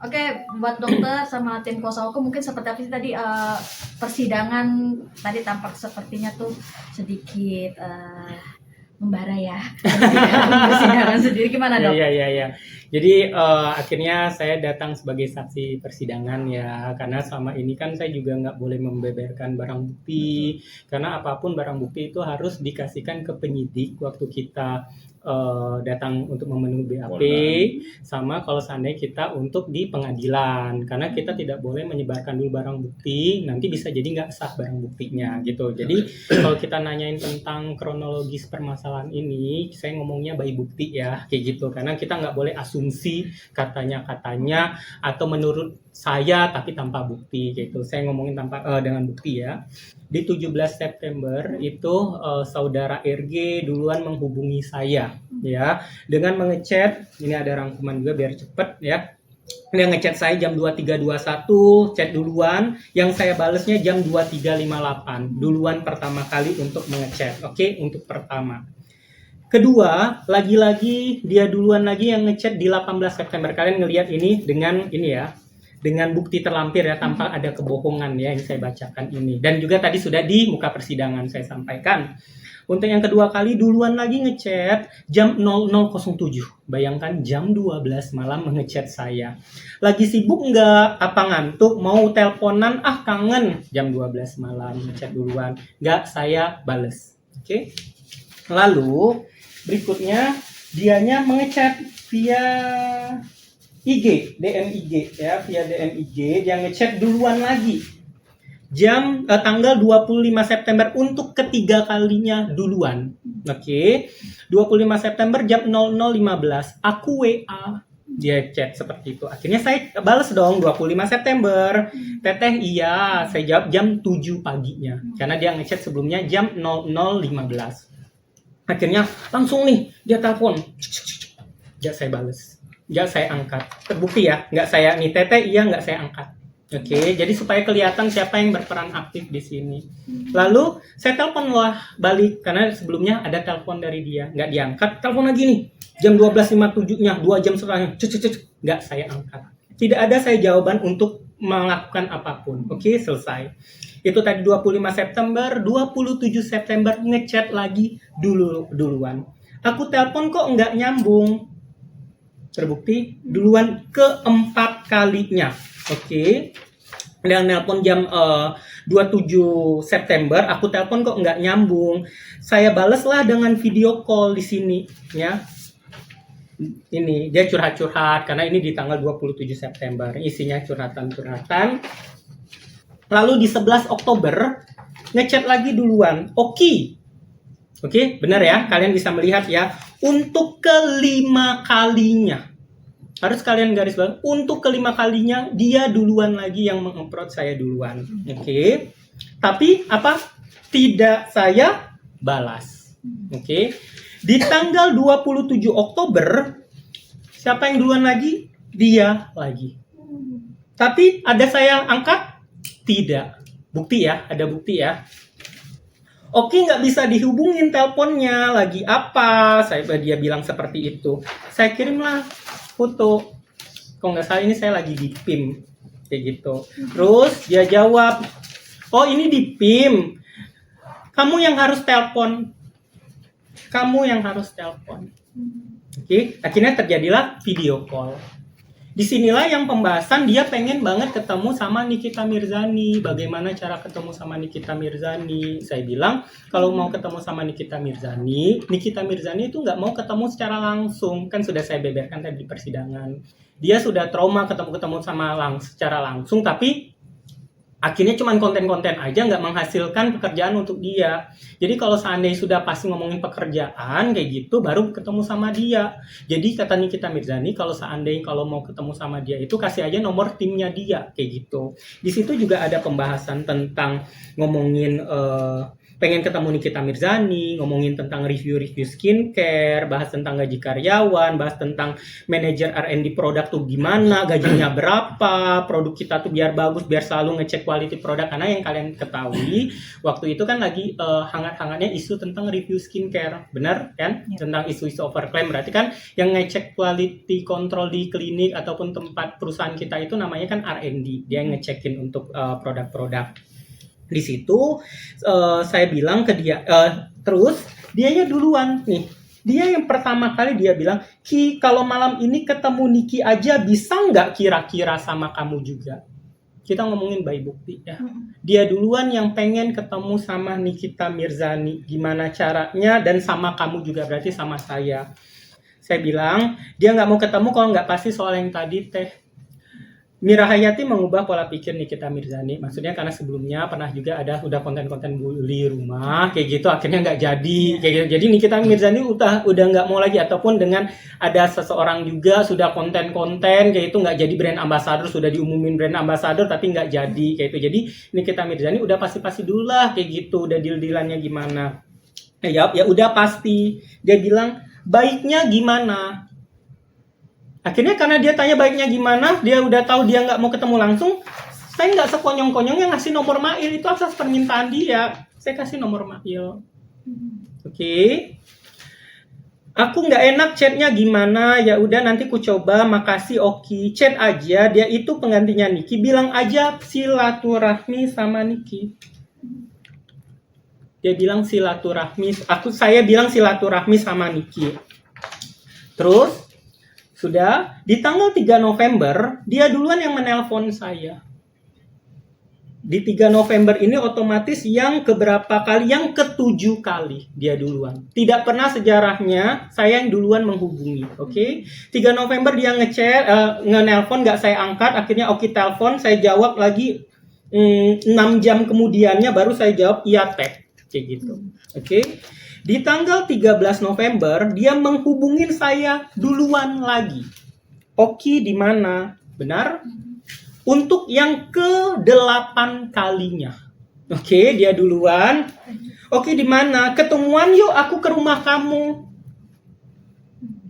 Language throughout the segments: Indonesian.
Oke, buat dokter sama tim kuasa hukum mungkin seperti apa sih tadi persidangan tadi tampak sepertinya tuh sedikit membara ya. Persidangan sendiri gimana dok? Iya. Jadi akhirnya saya datang sebagai saksi persidangan ya, karena selama ini kan saya juga nggak boleh membeberkan barang bukti, karena apapun barang bukti itu harus dikasihkan ke penyidik waktu kita datang untuk memenuhi BAP, sama kalau seandainya kita untuk di pengadilan, karena kita tidak boleh menyebarkan dulu barang bukti, nanti bisa jadi nggak sah barang buktinya gitu. Jadi kalau kita nanyain tentang kronologis permasalahan ini, saya ngomongnya by bukti ya, kayak gitu. Karena kita nggak boleh asumsi katanya atau menurut saya tapi tanpa bukti gitu. Saya ngomongin dengan bukti ya. Di 17 September itu saudara RG duluan menghubungi saya ya dengan mengechat, ini ada rangkuman juga biar cepet ya. Dia ngechat saya jam 23.21, chat duluan, yang saya balesnya jam 23.58, duluan pertama kali untuk mengechat. Oke, untuk pertama. Kedua, lagi-lagi dia duluan lagi yang ngechat di 18 September. Kalian ngelihat ini dengan ini ya, dengan bukti terlampir ya, tanpa ada kebohongan ya yang saya bacakan ini. Dan juga tadi sudah di muka persidangan saya sampaikan. Untuk yang kedua kali duluan lagi ngechat jam 00.07. Bayangkan jam 12 malam ngechat saya. Lagi sibuk nggak? Apa ngantuk? Mau teleponan? Ah kangen. Jam 12 malam ngechat duluan. Nggak saya bales. Oke. Lalu berikutnya dianya mengechat via IG, DM IG ya, via DM IG dia ngechat duluan lagi. Tanggal 25 September untuk ketiga kalinya duluan. Oke. 25 September jam 00.15 aku WA dia chat seperti itu. Akhirnya saya balas dong 25 September. Teteh iya, saya jawab jam 7 paginya. Karena dia ngechat sebelumnya jam 00.15. Akhirnya langsung nih dia telepon. Gak saya balas. Nggak saya angkat. Terbukti ya, nggak saya nih teteh iya nggak saya angkat. Oke, jadi supaya kelihatan siapa yang berperan aktif di sini. Lalu saya telepon lah balik karena sebelumnya ada telepon dari dia, nggak diangkat. Telepon lagi nih, jam 12.57-nya, 2 jam setelahnya, nggak saya angkat. Tidak ada saya jawaban untuk melakukan apapun. Oke, selesai. Itu tadi 25 September, 27 September ngechat lagi duluan. Aku telepon kok nggak nyambung. Terbukti duluan keempat kalinya. Oke. Dan nelpon jam 27 September, aku telepon kok nggak nyambung. Saya bales lah dengan video call di sini ya. Ini dia curhat-curhat karena ini di tanggal 27 September. Isinya curhatan-curhatan. Lalu di 11 Oktober ngechat lagi duluan. Oke, benar ya. Kalian bisa melihat ya. Untuk kelima kalinya, harus kalian garis bawah, untuk kelima kalinya dia duluan lagi yang meng-approach saya duluan. Oke. Tapi apa? Tidak saya balas. Oke. Di tanggal 27 Oktober, siapa yang duluan lagi? Dia lagi. Tapi ada saya angkat? Tidak. Bukti ya, ada bukti ya. Oke, nggak bisa dihubungin teleponnya, lagi apa? Dia bilang seperti itu. Saya kirimlah foto. Kalau nggak salah ini saya lagi di PIM. Kayak gitu. Terus dia jawab, oh ini di PIM. Kamu yang harus telepon. Oke, akhirnya terjadilah video call. Disinilah yang pembahasan dia pengen banget ketemu sama Nikita Mirzani. Bagaimana cara ketemu sama Nikita Mirzani? Saya bilang kalau mau ketemu sama Nikita Mirzani itu nggak mau ketemu secara langsung. Kan sudah saya beberkan tadi di persidangan. Dia sudah trauma ketemu secara langsung, tapi akhirnya cuma konten-konten aja, nggak menghasilkan pekerjaan untuk dia. Jadi kalau seandainya sudah pasti ngomongin pekerjaan kayak gitu, baru ketemu sama dia. Jadi kata Nikita Mirzani, kalau mau ketemu sama dia itu kasih aja nomor timnya dia kayak gitu. Di situ juga ada pembahasan tentang ngomongin pengen ketemu Nikita Mirzani, ngomongin tentang review-review skincare, bahas tentang gaji karyawan, bahas tentang manajer R&D produk tuh gimana, gajinya berapa, produk kita tuh biar bagus, biar selalu ngecek quality produk. Karena yang kalian ketahui, waktu itu kan lagi hangat-hangatnya isu tentang review skincare, benar kan? Ya. Tentang isu-isu overclaim, berarti kan yang ngecek quality control di klinik ataupun tempat perusahaan kita itu namanya kan R&D, dia yang ngecekin untuk produk-produk. Di situ saya bilang ke dia, terus dianya duluan nih, dia yang pertama kali dia bilang, Ki kalau malam ini ketemu Niki aja bisa nggak kira-kira sama kamu juga? Kita ngomongin by bukti ya. Dia duluan yang pengen ketemu sama Nikita Mirzani, gimana caranya, dan sama kamu juga, berarti sama saya. Saya bilang dia nggak mau ketemu kalau nggak pasti soal yang tadi teh. Mira Hayati mengubah pola pikir Nikita Mirzani, maksudnya karena sebelumnya pernah juga ada udah konten-konten bully rumah kayak gitu, akhirnya nggak jadi kayak gitu. Jadi Nikita Mirzani udah nggak mau lagi, ataupun dengan ada seseorang juga sudah konten-konten kayak itu nggak jadi brand ambassador, sudah diumumin brand ambassador tapi nggak jadi kayak itu. Jadi Nikita Mirzani udah pasti dulu lah kayak gitu, udah deal-dealannya gimana. Ya udah pasti. Dia bilang baiknya gimana. Akhirnya karena dia tanya baiknya gimana, dia udah tahu dia nggak mau ketemu langsung, saya nggak sekonyong-konyongnya ngasih nomor Mail, itu atas permintaan dia. Saya kasih nomor Mail. Oke. Aku nggak enak chatnya gimana, ya udah nanti ku coba, makasih Oki. Chat aja, dia itu penggantinya Niki, bilang aja silaturahmi sama Niki. Dia bilang silaturahmi, saya bilang silaturahmi sama Niki. Terus sudah di tanggal 3 November dia duluan yang menelpon saya. Di 3 November ini otomatis yang keberapa kali, yang ke-7 kali dia duluan. Tidak pernah sejarahnya saya yang duluan menghubungi, oke? 3 November dia ngechat, nge-nelpon, nggak saya angkat, akhirnya Oki telepon, saya jawab lagi 6 jam kemudiannya baru saya jawab iya teh, kayak gitu, oke? Di tanggal 13 November, dia menghubungin saya duluan lagi. Oki di mana? Benar? Untuk yang ke-8 kalinya. Oke, dia duluan. Oki di mana? Ketemuan yuk, aku ke rumah kamu.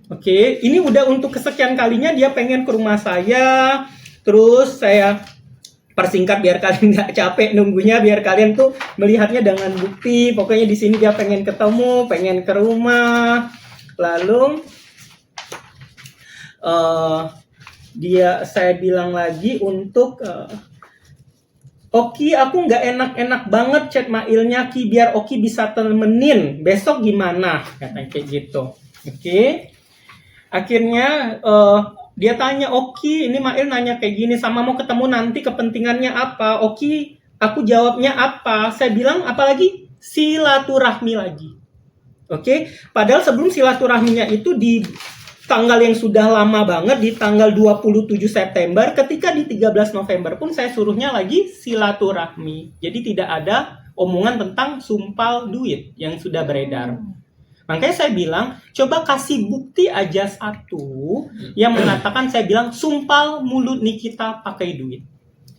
Oke, ini udah untuk kesekian kalinya dia pengen ke rumah saya. Terus saya persingkat biar kalian nggak capek nunggunya, biar kalian tuh melihatnya dengan bukti. Pokoknya di sini dia pengen ketemu, pengen ke rumah. Lalu saya bilang lagi untuk Oki, aku nggak enak-enak banget chat Mailnya Ki, biar Oki bisa temenin. Besok gimana? Katanya kayak gitu. Oke. Akhirnya dia tanya, Oki, ini Mail nanya kayak gini, sama mau ketemu nanti kepentingannya apa? Oki, aku jawabnya apa? Saya bilang apalagi? Silaturahmi lagi. Oke, padahal sebelum silaturahminya itu di tanggal yang sudah lama banget, di tanggal 27 September, ketika di 13 November pun saya suruhnya lagi silaturahmi. Jadi tidak ada omongan tentang sumpal duit yang sudah beredar. Makanya saya bilang, coba kasih bukti aja satu yang mengatakan, saya bilang, sumpal mulut Nikita pakai duit.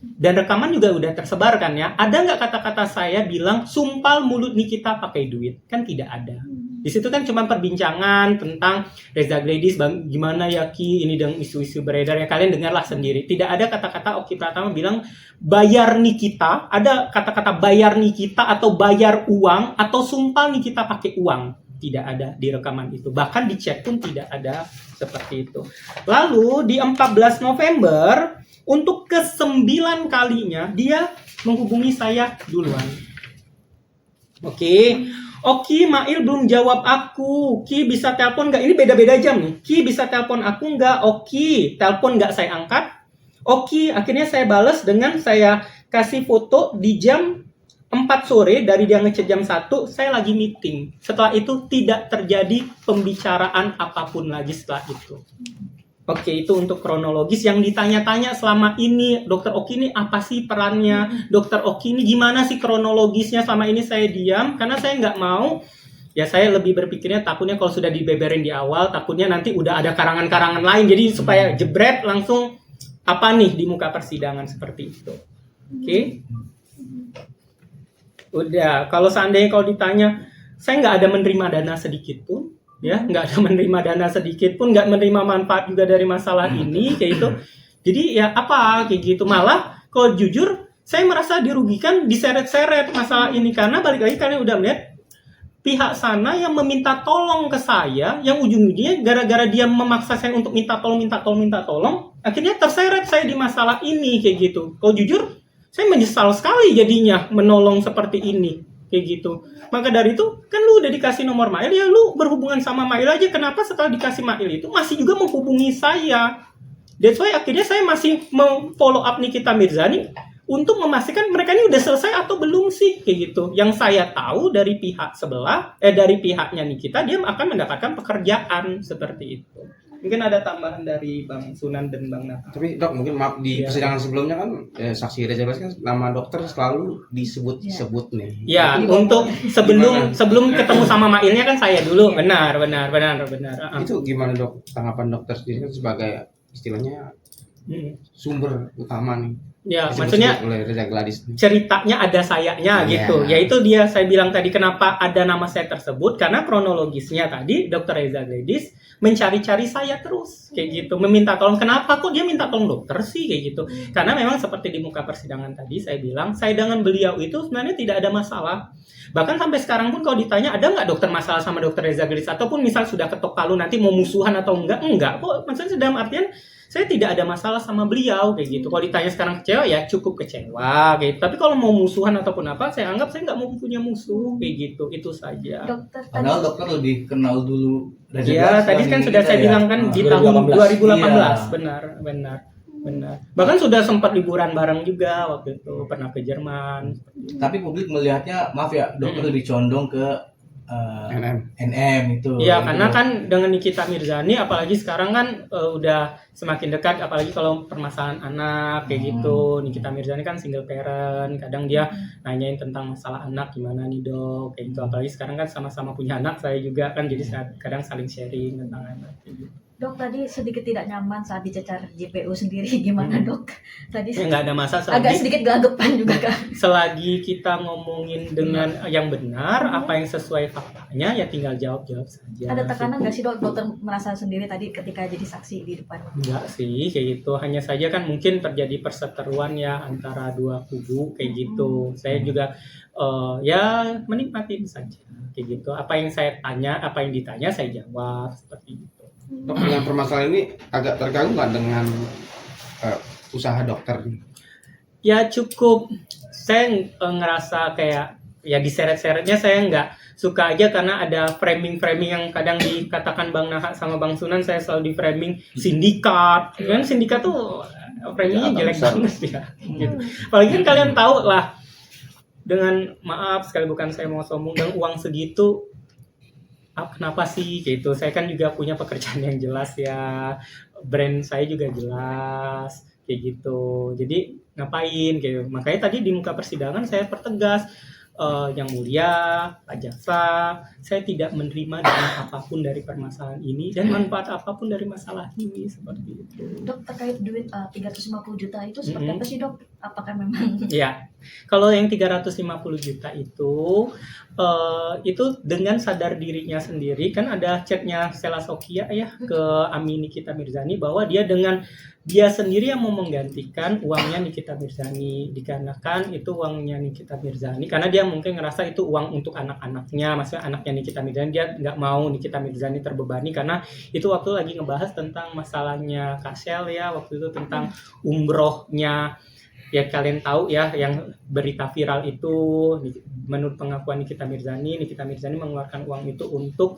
Dan rekaman juga udah tersebar kan ya. Ada nggak kata-kata saya bilang, sumpal mulut Nikita pakai duit? Kan tidak ada. Di situ kan cuma perbincangan tentang Reza Gladys, gimana ya Ki, ini dengan isu-isu beredar ya, kalian dengarlah sendiri. Tidak ada kata-kata Oki Pratama bilang bayar Nikita, ada kata-kata bayar Nikita atau bayar uang atau sumpal Nikita pakai uang. Tidak ada di rekaman itu. Bahkan di chat pun tidak ada seperti itu. Lalu di 14 November untuk ke-9 kalinya dia menghubungi saya duluan. Oke. Oki, Mail belum jawab aku. Ki bisa telepon nggak? Ini beda-beda jam nih. Ki bisa telepon aku nggak? Oki, telepon nggak saya angkat. Oki, akhirnya saya balas dengan saya kasih foto di jam 4 sore, dari dia ngechat jam 1, saya lagi meeting. Setelah itu tidak terjadi pembicaraan apapun lagi setelah itu. Oke, itu untuk kronologis yang ditanya-tanya selama ini. Dokter Oki ini apa sih perannya? Dokter Oki ini gimana sih kronologisnya? Selama ini saya diam karena saya nggak mau. Ya saya lebih berpikirnya takutnya kalau sudah dibeberin di awal, takutnya nanti udah ada karangan-karangan lain. Jadi supaya jebret langsung apa nih di muka persidangan seperti itu. Oke. Udah, kalau seandainya kalau ditanya, saya nggak ada menerima dana sedikit pun, ya, nggak ada menerima dana sedikit pun, nggak menerima manfaat juga dari masalah ini, kayak gitu. Jadi ya apa, kayak gitu. Malah, kalau jujur, saya merasa dirugikan, diseret-seret masalah ini. Karena balik lagi kalian udah melihat, pihak sana yang meminta tolong ke saya, yang ujung-ujungnya gara-gara dia memaksa saya untuk minta tolong, akhirnya terseret saya di masalah ini, kayak gitu. Kalau jujur, saya menyesal sekali jadinya menolong seperti ini, kayak gitu. Maka dari itu, kan lu udah dikasih nomor Mail, ya lu berhubungan sama Mail aja. Kenapa setelah dikasih Mail itu masih juga menghubungi saya? That's why akhirnya saya masih follow up Nikita Mirzani untuk memastikan mereka ini udah selesai atau belum sih, kayak gitu. Yang saya tahu dari pihak sebelah, dari pihaknya Nikita, dia akan mendapatkan pekerjaan seperti itu. Mungkin ada tambahan dari Bang Sunan dan Bang Nata. Tapi dok, mungkin maaf di Ya. persidangan sebelumnya kan saksi Reza Gladdis kan nama dokter selalu disebut-sebut nih. Ya, Jadi, untuk gimana? sebelum ketemu sama Mailnya kan saya dulu. Iya. Benar. Itu gimana dok tanggapan dokter sendiri kan sebagai istilahnya sumber utama nih. Ya, Disebut-sebut maksudnya oleh Reza Gladdis. ceritanya ada sayanya Iya. gitu. Yaitu dia saya bilang tadi kenapa ada nama saya tersebut, karena kronologisnya tadi Dr. Reza Gladdis mencari-cari saya terus kayak gitu, meminta tolong. Kenapa kok dia minta tolong dokter sih, kayak gitu. Karena memang seperti di muka persidangan tadi saya bilang, saya dengan beliau itu sebenarnya tidak ada masalah. Bahkan sampai sekarang pun kalau ditanya ada nggak dokter masalah sama Dr. Reza Gladdis, ataupun misal sudah ketok palu nanti mau musuhan atau enggak kok. Maksudnya dalam artian saya tidak ada masalah sama beliau, kayak gitu. Kalau ditanya sekarang kecewa, ya cukup kecewa, kayak gitu. Tapi kalau mau musuhan ataupun apa, saya anggap saya nggak mau punya musuh, kayak gitu. Itu saja. Dokter tadi Padahal dokter lebih kenal dulu Reza Ya, Gladdis tadi kan dibanding sudah kita saya ya. bilang kan di tahun 2018, Iya. benar. Bahkan sudah sempat liburan bareng juga waktu itu, pernah ke Jerman. Tapi publik melihatnya, maaf ya, dokter lebih condong ke NM itu. Iya, Gitu. karena kan dengan Nikita Mirzani, apalagi sekarang kan udah semakin dekat, apalagi kalau permasalahan anak kayak gitu. Nikita Mirzani kan single parent, kadang dia nanyain tentang masalah anak gimana nih dok, kayak gitu. Apalagi sekarang kan sama-sama punya anak, saya juga kan, jadi kadang saling sharing tentang anak. Kayak gitu. Dok tadi sedikit tidak nyaman saat dicecar JPU sendiri, gimana dok? Tadi Ya nggak ada masalah, agak selagi, sedikit gelagapan juga kan? selagi kita ngomongin dengan yang benar, apa yang sesuai faktanya, ya tinggal jawab saja. Ada tekanan nggak sih dok? Dokter merasa sendiri tadi ketika jadi saksi di depan? Enggak sih, kayak gitu. Hanya saja kan mungkin terjadi perseteruan ya antara dua kubu, kayak gitu. Saya juga ya menikmati saja, kayak gitu. Apa yang saya tanya, apa yang ditanya saya jawab, seperti itu. Dok, dengan permasalahan ini agak terganggu nggak dengan usaha dokter? Ya cukup, saya ngerasa kayak ya diseret-seretnya saya nggak suka aja, karena ada framing-framing yang kadang dikatakan Bang Naha sama Bang Sunan, saya selalu di framing sindikat. Kan sindikat tuh framingnya jelek banget ya. Gitu. Apalagi kan kalian tahu lah, dengan maaf sekali bukan saya mau sombong, dengan uang segitu kenapa sih gitu. Saya kan juga punya pekerjaan yang jelas ya, brand saya juga jelas kayak gitu. Jadi ngapain gitu. Makanya tadi di muka persidangan saya pertegas, yang mulia Pak Jaksa, saya tidak menerima dana apapun dari permasalahan ini dan manfaat apapun dari masalah ini, seperti itu. Dok terkait duit 350 juta itu seperti apa sih dok? Apakah memang Ya, kalau yang 350 juta itu dengan sadar dirinya sendiri, kan ada chatnya Sela Sokia ya ke Ami Nikita Mirzani bahwa dia sendiri yang mau menggantikan uangnya Nikita Mirzani, dikarenakan itu uangnya Nikita Mirzani, karena dia mungkin ngerasa itu uang untuk anak-anaknya, maksudnya anaknya Nikita Mirzani, dia nggak mau Nikita Mirzani terbebani, karena itu waktu lagi ngebahas tentang masalahnya Kak Shell ya, waktu itu tentang umrohnya. Ya kalian tahu ya yang berita viral itu, menurut pengakuan Nikita Mirzani mengeluarkan uang itu untuk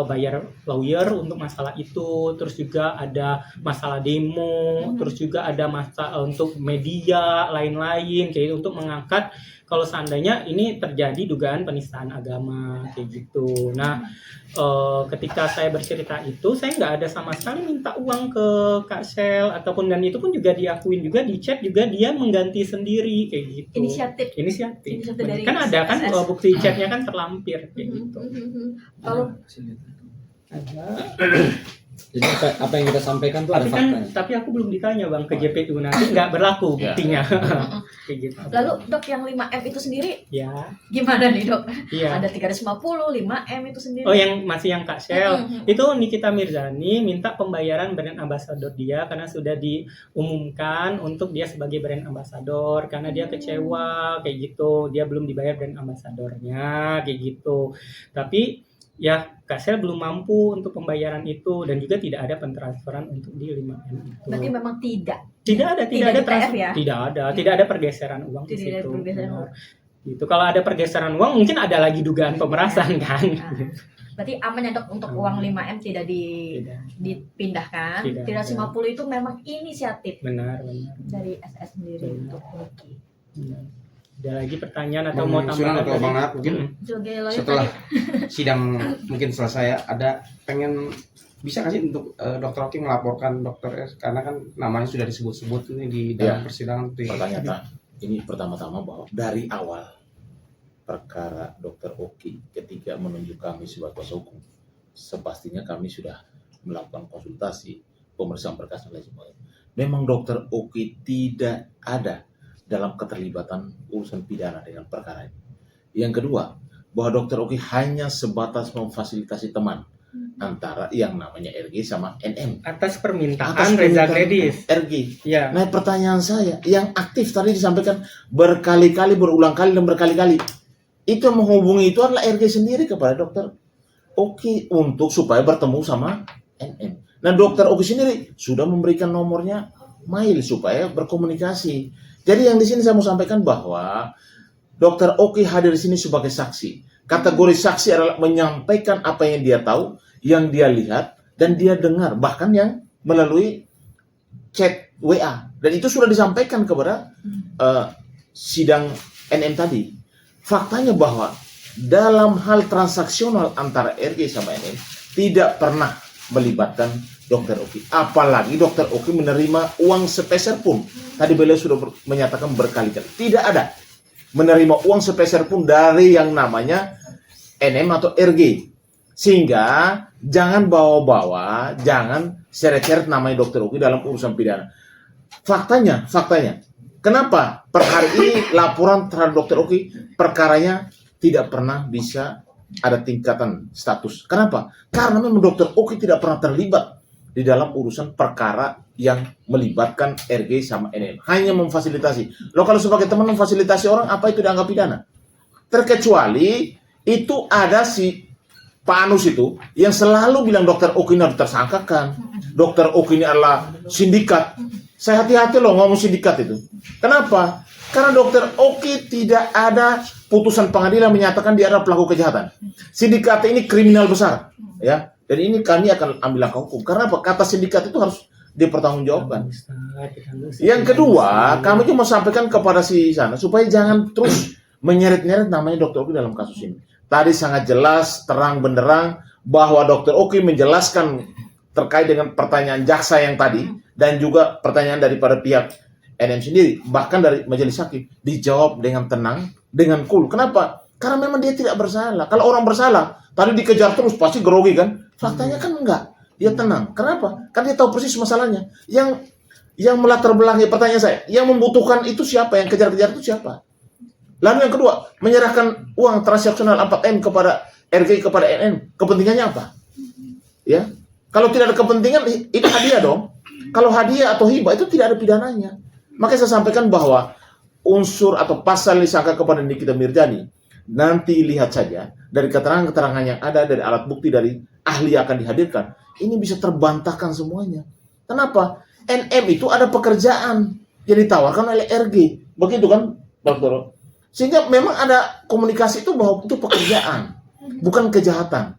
bayar lawyer untuk masalah itu, terus juga ada masalah demo, terus juga ada masalah untuk media lain-lain kayak untuk mengangkat kalau seandainya ini terjadi dugaan penistaan agama kayak gitu. Nah, ketika saya bercerita itu, saya nggak ada sama sekali minta uang ke Kak Shell ataupun, dan itu pun juga diakuin juga di chat juga dia mengganti sendiri kayak gitu. Inisiatif dari kan ada kan SS? bukti chatnya kan terlampir kayak gitu. Kalau Ada. Jadi apa yang kita sampaikan tuh ada Tapi kan, faktanya. tapi aku belum ditanya bang ke JPU, nanti nggak berlaku Ya. buktinya. Kayak gitu. Lalu dok yang 5M itu sendiri Ya, gimana nih dok? iya. Ada 350, 5M itu sendiri. Oh, yang masih yang Kak Shell. Mm-mm. Itu Nikita Mirzani minta pembayaran brand ambassador dia karena sudah diumumkan untuk dia sebagai brand ambassador karena dia kecewa kayak gitu. Dia belum dibayar brand ambassadornya kayak gitu. Tapi ya Kak Shell belum mampu untuk pembayaran itu dan juga tidak ada pentransferan untuk di 5M itu. Berarti memang tidak. Tidak ada Tidak di TF ya? tidak ada pergeseran uang di Tidak ada situ. pergeseran Benar. uang. Gitu. Kalau ada pergeseran uang mungkin ada lagi dugaan pemerasan kan. Nah, berarti aman ya dok untuk uang 5M tidak Tidak. dipindahkan. Tidak. 350 itu memang inisiatif Benar. dari SS sendiri Benar. untuk Oki. Benar. Ada lagi pertanyaan atau Bang mau Sunan tambahkan atau lagi? Bang Naat mungkin Sebagai lawyer setelah tadi, sidang mungkin selesai ya, ada pengen bisa nggak sih untuk Dokter Oki melaporkan Dokter S karena kan namanya sudah disebut-sebut ini di dalam Ya. persidangan. Pertanyaan ini pertama-tama bahwa dari awal perkara Dokter Oki ketika menunjuk kami sebagai kuasa hukum, sepastinya kami sudah melakukan konsultasi, pemeriksaan berkas dan lain sebagainya. Memang Dokter Oki tidak ada dalam keterlibatan urusan pidana dengan perkara ini. Yang kedua, bahwa Dokter Oki hanya sebatas memfasilitasi teman antara yang namanya RG sama NM. Atas permintaan Atas Reza permintaan Gledis. RG. Ya. Nah, pertanyaan saya, yang aktif tadi disampaikan berkali-kali, berulang kali dan berkali-kali. Itu yang menghubungi itu adalah RG sendiri kepada Dokter Oki untuk supaya bertemu sama NM. Nah, Dokter Oki sendiri sudah memberikan nomornya mail supaya berkomunikasi. Jadi yang di sini saya mau sampaikan bahwa Dokter Oki hadir di sini sebagai saksi. Kategori saksi adalah menyampaikan apa yang dia tahu, yang dia lihat, dan dia dengar. Bahkan yang melalui chat WA. Dan itu sudah disampaikan kepada sidang NM tadi. Faktanya bahwa dalam hal transaksional antara RG sama NM tidak pernah melibatkan Dokter Oki. Apalagi Dokter Oki menerima uang sepeser pun. Tadi beliau sudah menyatakan berkali-kali. Tidak ada menerima uang sepeser pun dari yang namanya NM atau RG. Sehingga jangan bawa-bawa, jangan seret-seret namanya Dokter Oki dalam urusan pidana. Faktanya. Kenapa per hari ini laporan terhadap Dokter Oki perkaranya tidak pernah bisa ada tingkatan status. Kenapa? Karena memang Dokter Oki tidak pernah terlibat di dalam urusan perkara yang melibatkan RG sama NM. Hanya memfasilitasi. Loh, kalau sebagai teman memfasilitasi orang, apa itu dianggap pidana? Terkecuali itu ada si Pak Anus itu yang selalu bilang Dokter Oki ini harus tersangkakan. Dokter Oki ini adalah sindikat. Saya hati-hati loh ngomong sindikat itu. Kenapa? Karena Dokter Oki tidak ada putusan pengadilan menyatakan dia adalah pelaku kejahatan. Sindikat ini kriminal besar, ya. Dan ini kami akan ambil langkah hukum. Karena apa? Kata sindikat itu harus dipertanggungjawabkan. Yang kedua, kami cuma sampaikan kepada si sana supaya jangan terus menyeret-nyeret namanya Dokter Oki dalam kasus ini. Tadi sangat jelas, terang benderang bahwa Dokter Oki menjelaskan terkait dengan pertanyaan jaksa yang tadi dan juga pertanyaan daripada pihak NM sendiri, bahkan dari majelis hakim dijawab dengan tenang, dengan cool. Kenapa? Karena memang dia tidak bersalah. Kalau orang bersalah, tadi dikejar terus pasti grogi kan? Faktanya kan enggak. Dia tenang. Kenapa? Karena dia tahu persis masalahnya. Yang melatar belakangi pertanyaan saya, yang membutuhkan itu siapa? Yang kejar-kejar itu siapa? Lalu yang kedua, menyerahkan uang transaksional 4M kepada RG kepada NM. Kepentingannya apa? Ya. Kalau tidak ada kepentingan, itu hadiah dong. Kalau hadiah atau hibah itu tidak ada pidananya. Makanya saya sampaikan bahwa unsur atau pasal yang disangka kepada Nikita Mirzani, nanti lihat saja dari keterangan-keterangan yang ada, dari alat bukti, dari ahli yang akan dihadirkan, ini bisa terbantahkan semuanya. Kenapa? NM itu ada pekerjaan yang ditawarkan oleh RG. Begitu kan, Dokter? Sehingga memang ada komunikasi itu bahwa itu pekerjaan, bukan kejahatan.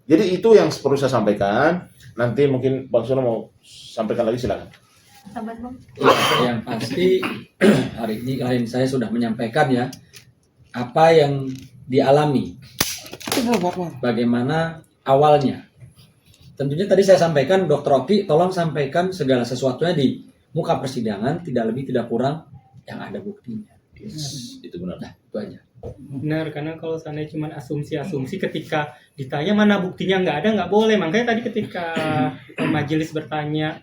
Jadi itu yang perlu saya sampaikan. Nanti mungkin Bang Sunan mau sampaikan lagi, silakan. Tambah, Bang. Yang pasti hari ini klien saya sudah menyampaikan ya apa yang dialami, bagaimana awalnya. Tentunya tadi saya sampaikan, Dokter Oki tolong sampaikan segala sesuatunya di muka persidangan, tidak lebih tidak kurang yang ada buktinya. Yes, itu benar. Nah, itu aja. Benar, karena kalau seandainya cuma asumsi-asumsi ketika ditanya mana buktinya nggak ada, nggak boleh. Makanya tadi ketika majelis bertanya,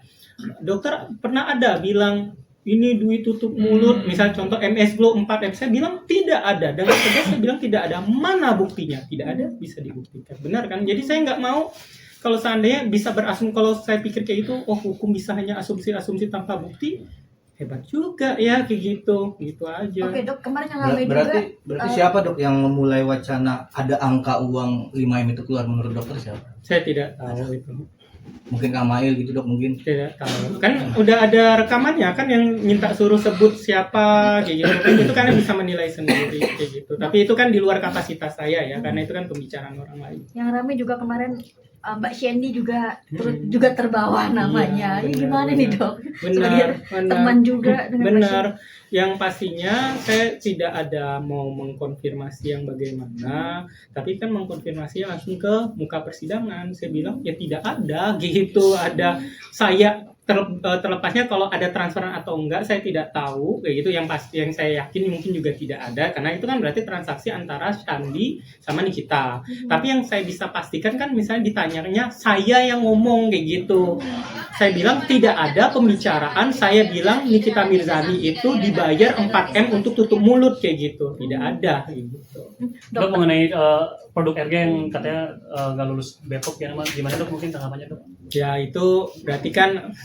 dokter pernah ada bilang ini duit tutup mulut, misal contoh MS Glow 4M, saya bilang tidak ada, dengan tegas saya bilang tidak ada, mana buktinya? Tidak ada, bisa dibuktikan, benar kan? Jadi saya nggak mau kalau seandainya bisa berasumsi, kalau saya pikir kayak itu, oh hukum bisa hanya asumsi-asumsi tanpa bukti, hebat juga ya kayak gitu aja. Oke dok, kemarin yang ramai Berarti juga siapa dok yang memulai wacana ada angka uang 5M itu keluar menurut dokter siapa? Saya tidak tahu itu. Mungkin Kamail gitu dok mungkin. Tidak tahu. Kan udah ada rekamannya kan yang minta suruh sebut siapa kayak gitu. Kan itu kan bisa menilai sendiri kayak gitu. Tapi itu kan di luar kapasitas saya ya, karena itu kan pembicaraan orang lain. yang ramai juga kemarin Mbak Shandy juga juga terbawa namanya. Iya, Ini benar, gimana nih dok? Sebagai Benar. teman juga dengan Mbak Benar. Yang pastinya saya tidak ada mau mengkonfirmasi yang bagaimana, tapi kan mengkonfirmasi langsung ke muka persidangan. Saya bilang ya tidak ada gitu, ada saya terlepasnya kalau ada transferan atau enggak saya tidak tahu kayak gitu. Yang pasti yang saya yakin mungkin juga tidak ada, karena itu kan berarti transaksi antara Shandy sama Nikita. Tapi yang saya bisa pastikan kan misalnya ditanyanya saya yang ngomong kayak gitu. Saya bilang tidak ada pembicaraan, saya bilang Nikita Mirzani itu dibayar 4M untuk tutup mulut kayak gitu. Tidak ada kayak gitu. Dok, mengenai produk RG yang katanya nggak lulus Bepom ya, gimana dok mungkin tanggapannya dok? Ya itu berarti kan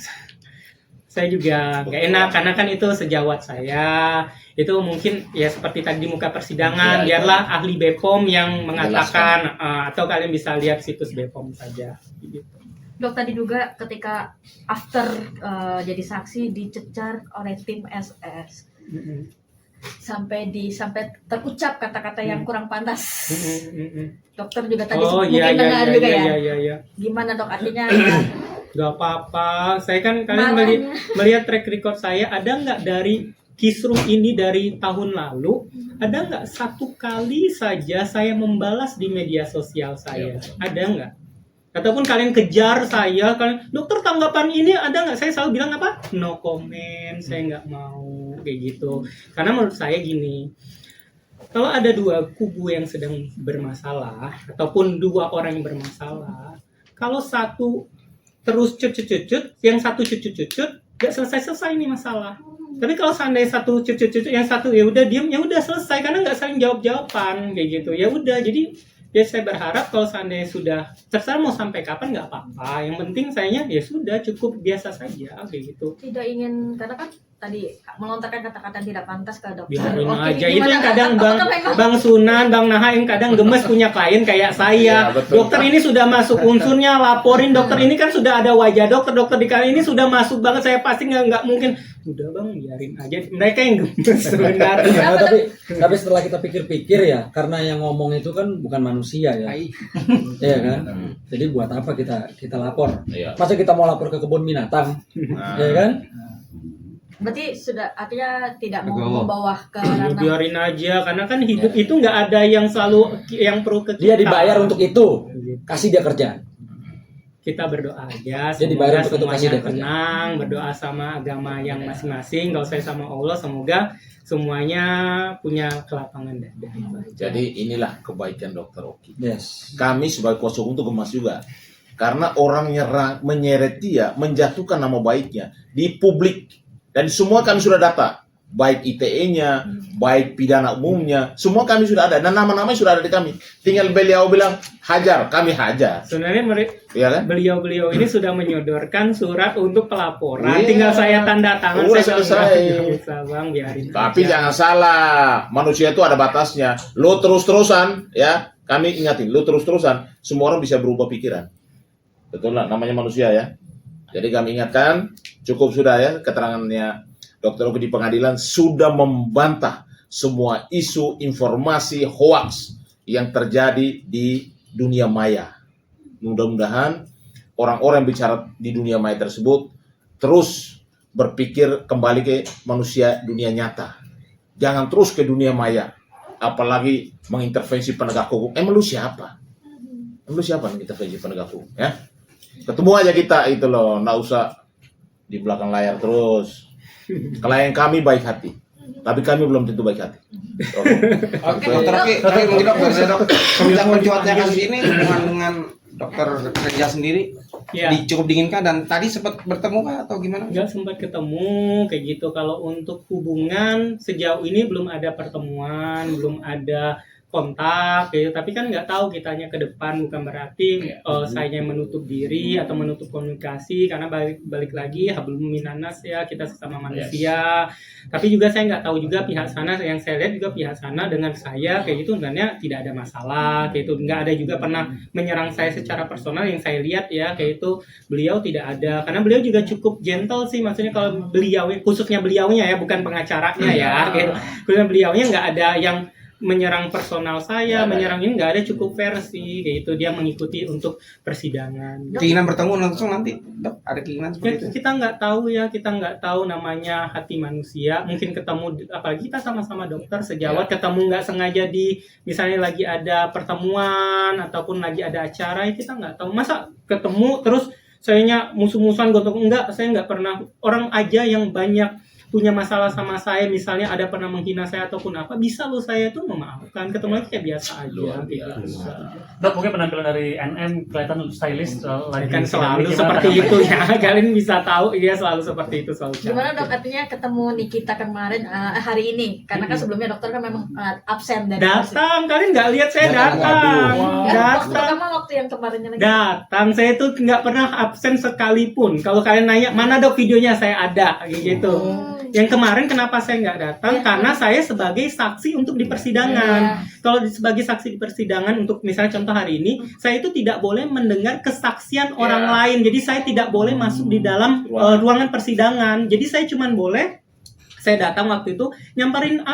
saya juga nggak enak karena kan itu sejawat saya. Itu mungkin ya seperti tadi di muka persidangan, Ya, biarlah ahli Bepom yang mengatakan atau kalian bisa lihat situs Bepom saja gitu. Dok tadi juga ketika after jadi saksi dicecar oleh tim SS sampai terucap kata-kata yang kurang pantas. Dokter juga tadi mungkin dengar juga ya. Iya. Gimana dok artinya? Gak apa-apa. Saya kan kalian melihat track record saya, ada nggak dari kisruh ini dari tahun lalu, ada nggak satu kali saja saya membalas di media sosial saya? Ada nggak? Ataupun kalian kejar saya, kalian dokter tanggapan ini ada nggak? Saya selalu bilang apa? No comment, saya nggak mau kayak gitu. Karena menurut saya gini, kalau ada dua kubu yang sedang bermasalah ataupun dua orang yang bermasalah, kalau satu terus cut, yang satu cut, nggak selesai nih masalah. Tapi kalau seandainya satu cut, yang satu ya udah diem, ya udah selesai karena nggak saling jawab-jawaban kayak gitu. Ya udah, jadi ya saya berharap kalau seandainya sudah terserah mau sampai kapan nggak apa-apa. Yang penting sayanya ya sudah cukup biasa saja kayak gitu. Tidak ingin, karena kan tadi melontarkan kata-kata tidak pantas ke dokter. Biarin Oke, aja. gimana? Itu yang kadang Apakah memang- Bang Sunan, Bang Naha yang kadang gemes punya klien kayak saya. Iya, betul. Dokter ini sudah masuk unsurnya, laporin dokter ini kan sudah ada wajah dokter di kali ini sudah masuk banget. Saya pasti nggak mungkin. Udah bang, biarin aja. Mereka yang gemes sebenarnya. Nah, tapi setelah kita pikir-pikir ya, karena yang ngomong itu kan bukan manusia ya, iya kan? Jadi buat apa kita lapor? Iya. Masa kita mau lapor ke kebun binatang, ya kan? Berarti sudah artinya tidak mau Legowo. membawa ke Ya, ranah. biarin aja, karena kan hidup itu nggak ada yang selalu yang perlu ke kita. Dia dibayar untuk itu, kasih dia kerja. Kita berdoa aja, Dia dibayar semoga untuk kasih semuanya dia kerja. tenang, berdoa sama agama yang masing-masing. Kalau saya sama Allah, semoga semuanya punya kelapangan dada. Jadi inilah kebaikan Dokter Oki. Yes. Kami sebagai kuasa hukum itu gemas juga. Karena orang menyeret dia, menjatuhkan nama baiknya di publik. Dan semua kami sudah data. Baik ITE-nya, baik pidana umumnya, semua kami sudah ada. Dan nama-namanya sudah ada di kami. Tinggal beliau bilang, hajar, kami hajar. Sebenarnya Iya kan? beliau-beliau ini sudah menyodorkan surat untuk pelaporan. Iya. Tinggal saya tanda tangan. Udah Saya bilang, selesai. "Nggak usah bang, biarin Tapi aja." jangan salah, manusia itu ada batasnya. Lo terus-terusan, ya, kami ingatin, lo terus-terusan, semua orang bisa berubah pikiran. Betul lah, namanya manusia ya. Jadi kami ingatkan, cukup sudah ya keterangannya Dokter Oki di pengadilan sudah membantah semua isu informasi hoax yang terjadi di dunia maya. Mudah-mudahan orang-orang yang bicara di dunia maya tersebut terus berpikir kembali ke manusia dunia nyata. Jangan terus ke dunia maya, apalagi mengintervensi penegak hukum. Lu siapa? Lu siapa mengintervensi penegak hukum? Ya, ketemu aja kita itu loh, nggak usah di belakang layar terus. Klien kami baik hati, Tapi kami belum tentu baik hati. Oke. Oke, dokter Oki, tapi mungkin dokter saya dok, semenjak mencuatnya kasus ini hubungan dengan dokter Reza sendiri Ya. cukup dinginkan dan tadi sempat bertemu kah atau gimana? Nggak sempat ketemu kayak gitu. Kalau untuk hubungan sejauh ini belum ada pertemuan, belum ada kontak gitu. Tapi kan nggak tahu kitanya ke depan, bukan berarti saya menutup diri atau menutup komunikasi, karena balik lagi hablum minanas ya, kita sesama manusia. Tapi juga saya nggak tahu juga pihak sana, yang saya lihat juga pihak sana dengan saya kayak gitu sebenarnya tidak ada masalah kayak itu. Nggak ada juga pernah menyerang saya secara personal yang saya lihat ya kayak itu. Beliau tidak ada, karena beliau juga cukup gentle sih, maksudnya kalau beliau, khususnya beliaunya ya, bukan pengacaranya ya gitu. Khususnya beliaunya nggak ada yang menyerang personal saya, menyerang ini, nggak ada, cukup fair sih kayak itu. Dia mengikuti untuk persidangan. Keinginan bertemu langsung nanti, dok, ada keinginan Ya, seperti itu? kita nggak tahu ya, kita nggak tahu namanya hati manusia. Mungkin ketemu, apalagi kita sama-sama dokter sejawat, ketemu nggak sengaja di misalnya lagi ada pertemuan ataupun lagi ada acara, ya kita nggak tahu. Masa ketemu terus sayanya musuh-musuhan gotong, enggak, saya nggak pernah. Orang aja yang banyak punya masalah sama saya, misalnya ada pernah menghina saya ataupun apa, bisa loh saya tuh memaafkan, ketemu lagi kayak biasa aja gitu. Dok, mungkin penampilan dari NM kelihatan stylish lagi Kan selalu gimana? seperti itu ya, kalian bisa tahu dia selalu seperti itu, selalu Gimana cantik. dok, artinya ketemu Nikita kemarin hari ini? Karena kan sebelumnya dokter kan memang absen dari Datang, kalian nggak lihat saya Datang, datang, Waktu datang, pertama waktu yang kemarinnya lagi. datang. Saya tuh nggak pernah absen sekalipun. Kalau kalian nanya mana dok videonya, saya ada kayak gitu. Yang kemarin kenapa saya nggak datang? Ya. Karena saya sebagai saksi untuk di persidangan. Kalau sebagai saksi di persidangan, untuk misalnya contoh hari ini, saya itu tidak boleh mendengar kesaksian orang lain. Jadi saya tidak boleh masuk di dalam ruangan persidangan. Jadi saya cuma boleh, saya datang waktu itu nyamperin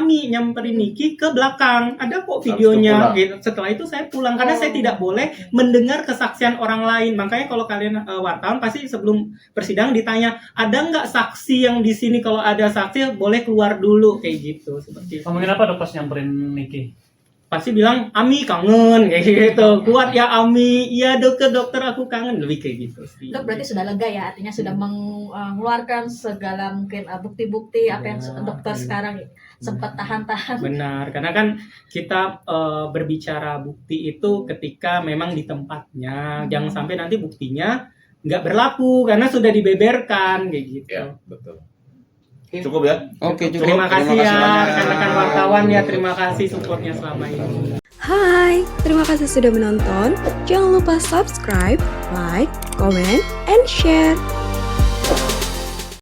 Niki ke belakang. Ada kok videonya. Gitu. Setelah itu saya pulang karena saya tidak boleh mendengar kesaksian orang lain. Makanya kalau kalian wartawan pasti sebelum persidangan ditanya, ada nggak saksi yang di sini? Kalau ada saksi boleh keluar dulu kayak gitu. Seperti itu. Ngomongin apa dok pas nyamperin Niki? Pasti bilang Ami kangen kayak gitu. Kuat ya Ami. Iya dokter aku kangen, lebih kayak gitu sih. Dok, berarti sudah lega ya, artinya sudah mengeluarkan segala mungkin bukti-bukti apa yang dokter sekarang sempat tahan-tahan. Benar, karena kan kita berbicara bukti itu ketika memang di tempatnya. Jangan sampai nanti buktinya nggak berlaku karena sudah dibeberkan kayak gitu. Ya, betul. Cukup ya? Oke, cukup. Terima kasih ya banyak. rekan-rekan wartawan ya, terima kasih supportnya selama ini. Hai, terima kasih sudah menonton. Jangan lupa subscribe, like, comment, and share.